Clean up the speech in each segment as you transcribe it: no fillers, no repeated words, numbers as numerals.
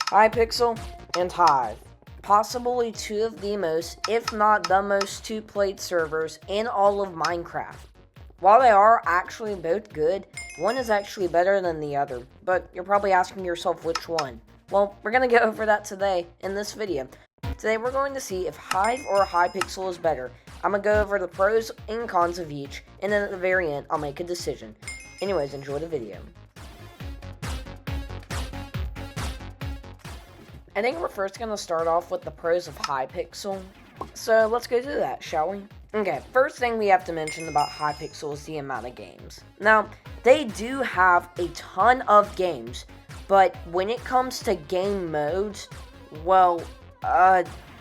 Hypixel and Hive. Possibly two of the most, if not the most, played servers in all of Minecraft. While they are actually both good, one is actually better than the other, but you're probably asking yourself which one. Well, we're going to go over that today in this video. Today we're going to see if Hive or Hypixel is better. I'm going to go over the pros and cons of each, and then at the very end, I'll make a decision. Anyways, enjoy the video. I think we're first going to start off with the pros of Hypixel. So let's go do that, shall we? Okay, first thing we have to mention about Hypixel is the amount of games. Now, they do have a ton of games, but when it comes to game modes, well,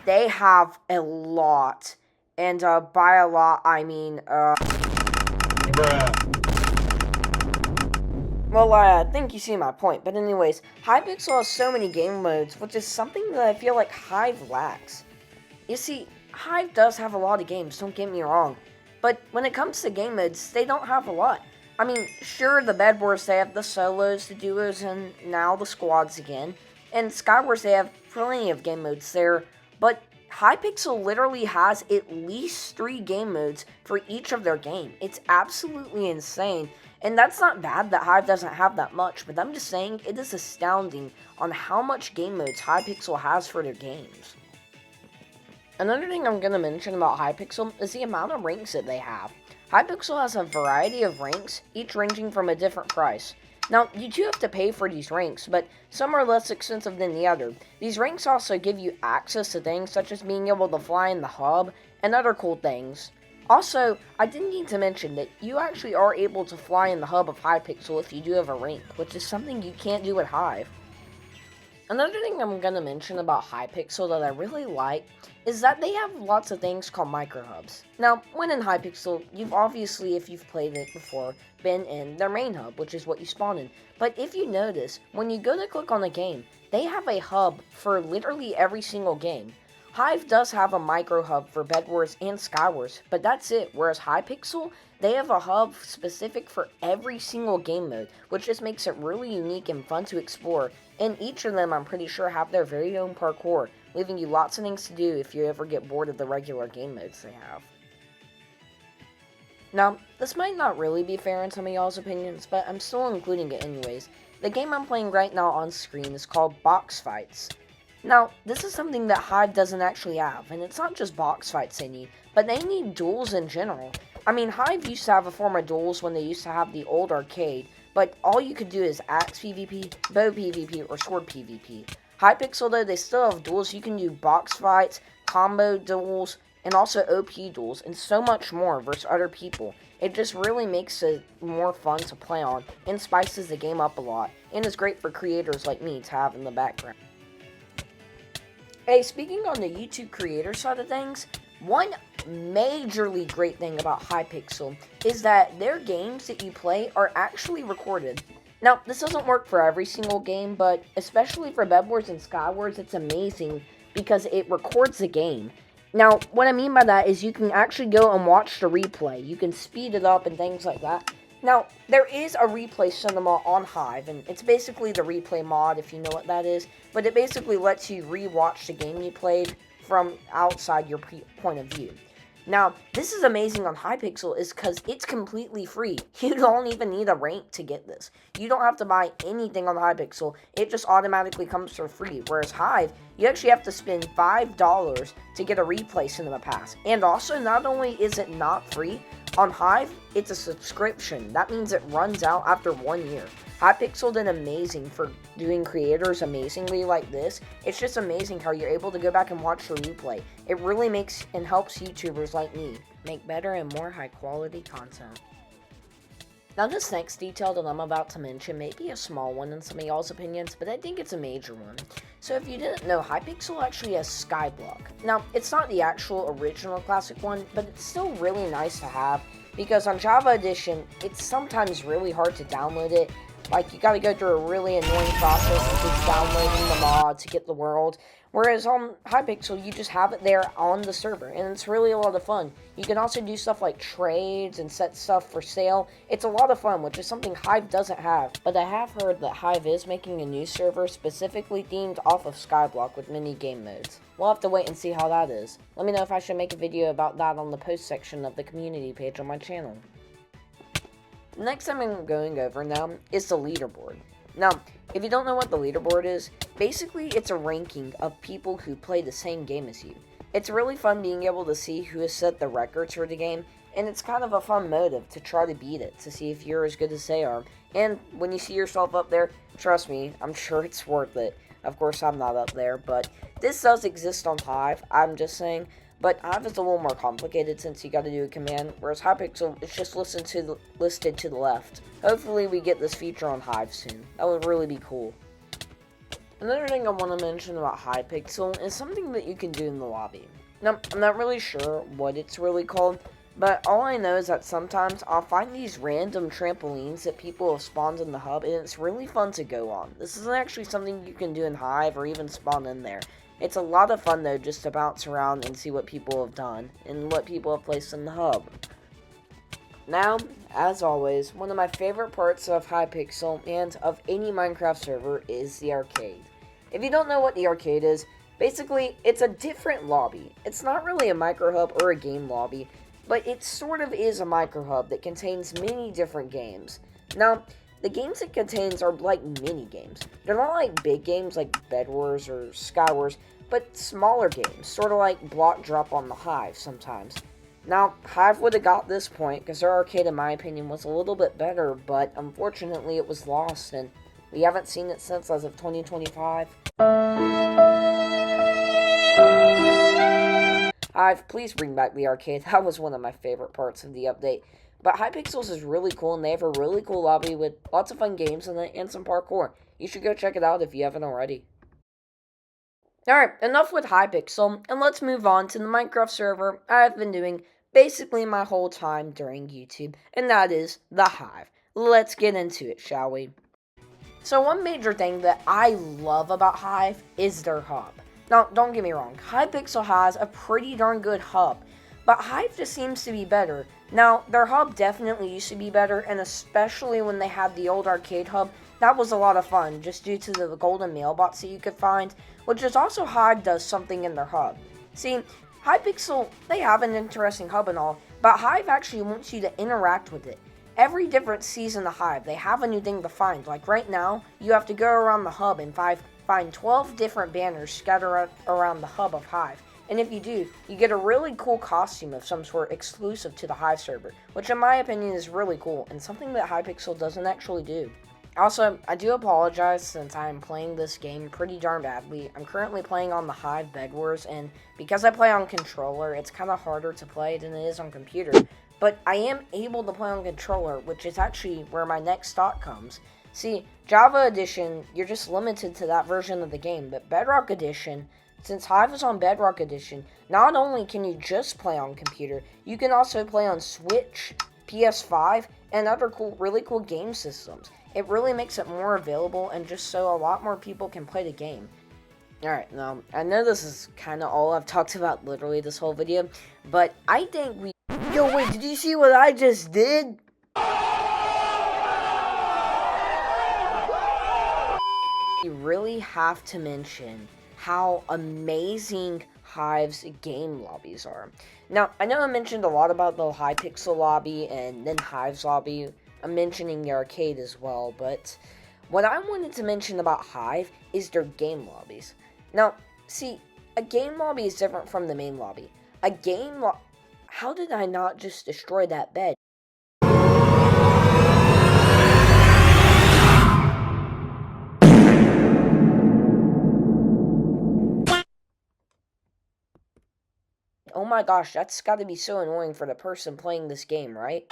they have a lot. And by a lot, I mean, Well, I think you see my point, but anyways, Hypixel has so many game modes, which is something that I feel like Hive lacks. You see, Hive does have a lot of games, don't get me wrong, but when it comes to game modes, they don't have a lot. I mean, sure, the Bed Wars, they have the solos, the duos, and now the squads again, and Skywars, they have plenty of game modes there, but Hypixel literally has at least 3 game modes for each of their game. It's absolutely insane. And that's not bad that Hive doesn't have that much, but I'm just saying it is astounding on how much game modes Hypixel has for their games. Another thing I'm going to mention about Hypixel is the amount of ranks that they have. Hypixel has a variety of ranks, each ranging from a different price. Now, you do have to pay for these ranks, but some are less expensive than the other. These ranks also give you access to things such as being able to fly in the hub and other cool things. Also, I did need to mention that you actually are able to fly in the hub of Hypixel if you do have a rank, which is something you can't do at Hive. Another thing I'm going to mention about Hypixel that I really like is that they have lots of things called microhubs. Now, when in Hypixel, you've obviously, if you've played it before, been in their main hub, which is what you spawn in. But if you notice, when you go to click on a game, they have a hub for literally every single game. Hive does have a micro hub for Bed Wars and Skywars, but that's it, whereas Hypixel, they have a hub specific for every single game mode, which just makes it really unique and fun to explore, and each of them I'm pretty sure have their very own parkour, leaving you lots of things to do if you ever get bored of the regular game modes they have. Now, this might not really be fair in some of y'all's opinions, but I'm still including it anyways. The game I'm playing right now on screen is called Box Fights. Now, this is something that Hive doesn't actually have, and it's not just box fights they need, but they need duels in general. I mean, Hive used to have a form of duels when they used to have the old arcade, but all you could do is axe PvP, bow PvP, or sword PvP. Hypixel, though, they still have duels. You can do box fights, combo duels, and also OP duels, and so much more versus other people. It just really makes it more fun to play on, and spices the game up a lot, and is great for creators like me to have in the background. Hey, speaking on the YouTube creator side of things, one majorly great thing about Hypixel is that their games that you play are actually recorded. Now, this doesn't work for every single game, but especially for Bed Wars and Skywars, it's amazing because it records the game. Now, what I mean by that is you can actually go and watch the replay. You can speed it up and things like that. Now, there is a replay cinema on Hive, and it's basically the replay mod, if you know what that is, but it basically lets you re-watch the game you played from outside your point of view. Now, this is amazing on Hypixel is because it's completely free. You don't even need a rank to get this. You don't have to buy anything on Hypixel. It just automatically comes for free. Whereas Hive, you actually have to spend $5 to get a replay cinema pass. And also, not only is it not free, on Hive, it's a subscription. That means it runs out after 1 year. Hypixel did amazing for doing creators amazingly like this. It's just amazing how you're able to go back and watch the replay. It really makes and helps YouTubers like me make better and more high quality content. Now, this next detail that I'm about to mention may be a small one in some of y'all's opinions, but I think it's a major one. So if you didn't know, Hypixel actually has Skyblock. Now, it's not the actual original classic one, but it's still really nice to have, because on Java Edition, it's sometimes really hard to download it, Like, you gotta go through a really annoying process of just downloading the mod to get the world. Whereas on Hypixel, you just have it there on the server, and it's really a lot of fun. You can also do stuff like trades and set stuff for sale. It's a lot of fun, which is something Hive doesn't have. But I have heard that Hive is making a new server specifically themed off of Skyblock with many game modes. We'll have to wait and see how that is. Let me know if I should make a video about that on the post section of the community page on my channel. The next thing I'm going over now is the leaderboard. Now, if you don't know what the leaderboard is, basically it's a ranking of people who play the same game as you. It's really fun being able to see who has set the records for the game, and it's kind of a fun motive to try to beat it, to see if you're as good as they are. And when you see yourself up there, trust me, I'm sure it's worth it. Of course, I'm not up there, but this does exist on Hive, I'm just saying. But Hive is a little more complicated since you gotta do a command, whereas Hypixel is just listed to the left. Hopefully we get this feature on Hive soon. That would really be cool. Another thing I want to mention about Hypixel is something that you can do in the lobby. Now, I'm not really sure what it's really called, but all I know is that sometimes I'll find these random trampolines that people have spawned in the hub, and it's really fun to go on. This isn't actually something you can do in Hive or even spawn in there. It's a lot of fun, though, just to bounce around and see what people have done, and what people have placed in the hub. Now, as always, one of my favorite parts of Hypixel, and of any Minecraft server, is the arcade. If you don't know what the arcade is, basically, it's a different lobby. It's not really a micro hub or a game lobby, but it sort of is a micro hub that contains many different games. Now, the games it contains are like mini games. They're not like big games like Bed Wars or Sky Wars, but smaller games, sort of like Block Drop on the Hive sometimes. Now, Hive would have got this point because their arcade, in my opinion, was a little bit better, but unfortunately it was lost, and we haven't seen it since as of 2025. Hive, please bring back the arcade. That was one of my favorite parts of the update. But Hypixels is really cool, and they have a really cool lobby with lots of fun games in it and some parkour. You should go check it out if you haven't already. Alright, enough with Hypixel, and let's move on to the Minecraft server I've been doing basically my whole time during YouTube, and that is the Hive. Let's get into it, shall we? So one major thing that I love about Hive is their hub. Now, don't get me wrong, Hypixel has a pretty darn good hub, but Hive just seems to be better. Now, their hub definitely used to be better, and especially when they had the old arcade hub, that was a lot of fun, just due to the golden mailbox that you could find, which is also Hive does something in their hub. See, Hypixel, they have an interesting hub and all, but Hive actually wants you to interact with it. Every different season of Hive, they have a new thing to find. Like right now, you have to go around the hub and find 12 different banners scattered around the hub of Hive. And if you do, you get a really cool costume of some sort exclusive to the Hive server, which in my opinion is really cool, and something that Hypixel doesn't actually do. Also, I do apologize since I am playing this game pretty darn badly. I'm currently playing on the Hive Bed Wars, and because I play on controller, it's kind of harder to play than it is on computer. But I am able to play on controller, which is actually where my next thought comes. See, Java Edition, you're just limited to that version of the game, but Bedrock Edition, since Hive is on Bedrock Edition, not only can you just play on computer, you can also play on Switch, PS5, and other really cool game systems. It really makes it more available, and just so a lot more people can play the game. Alright, now, I know this is kind of all I've talked about literally this whole video, but I think we... Yo, wait, did you see what I just did? You really have to mention how amazing Hive's game lobbies are. Now, I know I mentioned a lot about the Hypixel lobby and then Hive's lobby. I'm mentioning the arcade as well, but what I wanted to mention about Hive is their game lobbies. Now, see, a game lobby is different from the main lobby. A game How did I not just destroy that bed? Oh my gosh, that's gotta be so annoying for the person playing this game, right?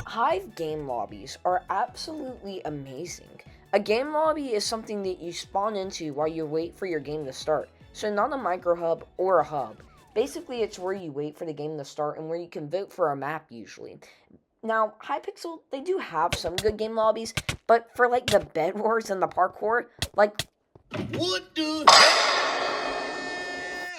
Hive game lobbies are absolutely amazing. A game lobby is something that you spawn into while you wait for your game to start. So not a micro hub or a hub. Basically, it's where you wait for the game to start and where you can vote for a map usually. Now, Hypixel, they do have some good game lobbies, but for like the bed wars and the parkour, like... What the hell?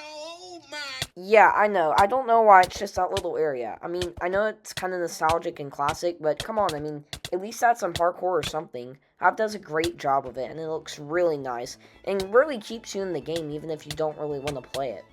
Oh my... Yeah, I know. I don't know why it's just that little area. I mean, I know it's kind of nostalgic and classic, but come on, I mean, at least that's some parkour or something. Hive does a great job of it, and it looks really nice, and really keeps you in the game, even if you don't really want to play it.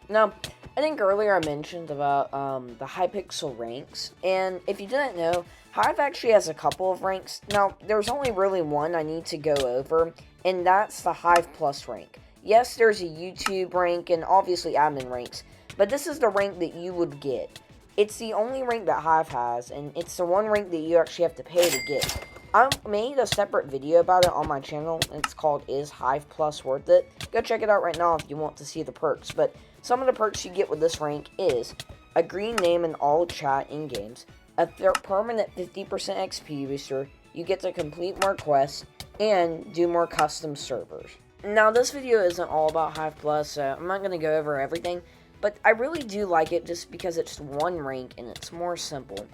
Now, I think earlier I mentioned about the Hypixel ranks, and if you didn't know, Hive actually has a couple of ranks. Now, there's only really one I need to go over, and that's the Hive Plus rank. Yes, there's a YouTube rank and obviously admin ranks, but this is the rank that you would get. It's the only rank that Hive has, and it's the one rank that you actually have to pay to get. I made a separate video about it on my channel, and it's called Is Hive Plus Worth It? Go check it out right now if you want to see the perks, but some of the perks you get with this rank is a green name in all chat in games, a permanent 50% XP booster, you get to complete more quests, and do more custom servers. Now, this video isn't all about Hive Plus, so I'm not going to go over everything, but I really do like it just because it's one rank and it's more simple.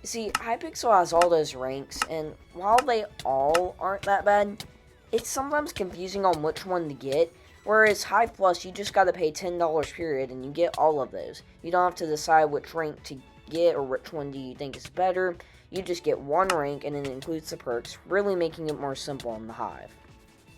You see, Hypixel has all those ranks, and while they all aren't that bad, it's sometimes confusing on which one to get, whereas Hive Plus, you just gotta pay $10 period, and you get all of those. You don't have to decide which rank to get, or which one do you think is better. You just get one rank, and it includes the perks, really making it more simple on the Hive.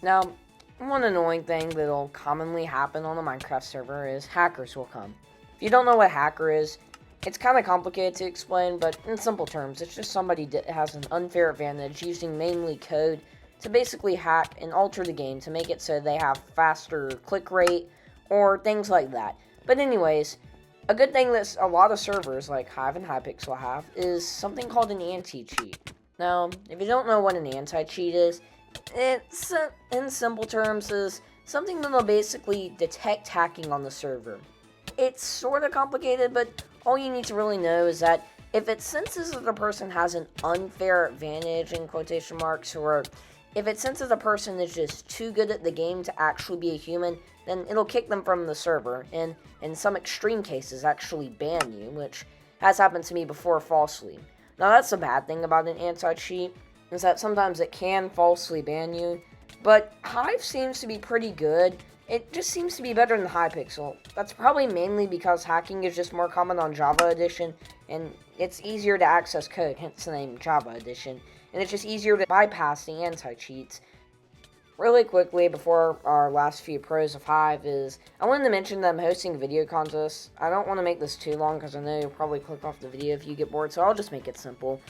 Now, one annoying thing that'll commonly happen on a Minecraft server is hackers will come. If you don't know what hacker is, it's kind of complicated to explain, but in simple terms, it's just somebody that has an unfair advantage using mainly code to basically hack and alter the game to make it so they have faster click rate or things like that. But anyways, a good thing that a lot of servers like Hive and Hypixel have is something called an anti-cheat. Now, if you don't know what an anti-cheat is, it's, in simple terms, is something that'll basically detect hacking on the server. It's sort of complicated, but all you need to really know is that if it senses that the person has an unfair advantage, in quotation marks, or if it senses a person is just too good at the game to actually be a human, then it'll kick them from the server, and in some extreme cases actually ban you, which has happened to me before falsely. Now, that's a bad thing about an anti-cheat, is that sometimes it can falsely ban you, but Hive seems to be pretty good. It just seems to be better than Hypixel. That's probably mainly because hacking is just more common on Java Edition, and it's easier to access code, hence the name Java Edition, and it's just easier to bypass the anti-cheats. Really quickly, before our last few pros of Hive, is I wanted to mention that I'm hosting video contests. I don't want to make this too long because I know you'll probably click off the video if you get bored, so I'll just make it simple.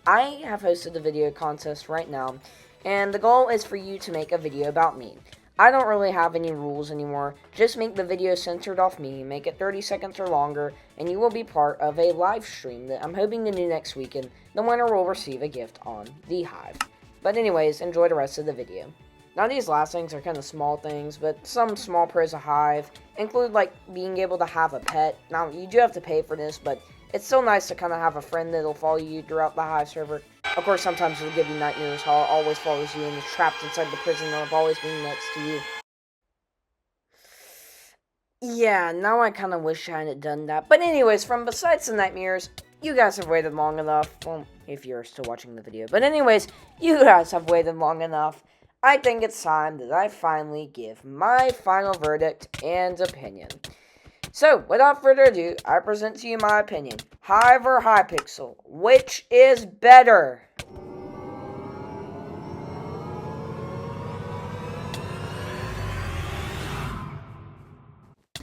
I have hosted a video contest right now, and the goal is for you to make a video about me. I don't really have any rules anymore, just make the video centered off me, make it 30 seconds or longer, and you will be part of a live stream that I'm hoping to do next week, and the winner will receive a gift on the Hive. But anyways, enjoy the rest of the video. Now, these last things are kind of small things, but some small pros of Hive include, like, being able to have a pet. Now, you do have to pay for this, but it's so nice to kind of have a friend that'll follow you throughout the Hive server. Of course, sometimes it'll give you nightmares how it always follows you and is trapped inside the prison of always being next to you. Yeah, now I kind of wish I hadn't done that. But anyways, from besides the nightmares, you guys have waited long enough. Well, if you're still watching the video. But anyways, you guys have waited long enough. I think it's time that I finally give my final verdict and opinion. So, without further ado, I present to you my opinion. Hive or Hypixel? Which is better?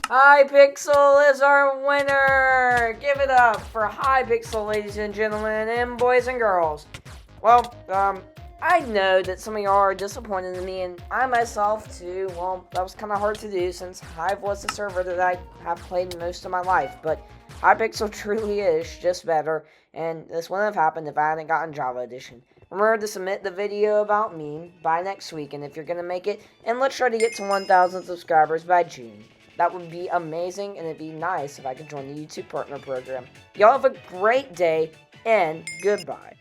Hypixel is our winner! Give it up for Hypixel, ladies and gentlemen, and boys and girls. Well, I know that some of y'all are disappointed in me, and I myself too. Well, that was kind of hard to do since Hive was the server that I have played most of my life, but Hypixel truly is just better, and this wouldn't have happened if I hadn't gotten Java Edition. Remember to submit the video about me by next week, and if you're going to make it, and let's try to get to 1,000 subscribers by June. That would be amazing, and it'd be nice if I could join the YouTube Partner Program. Y'all have a great day, and goodbye.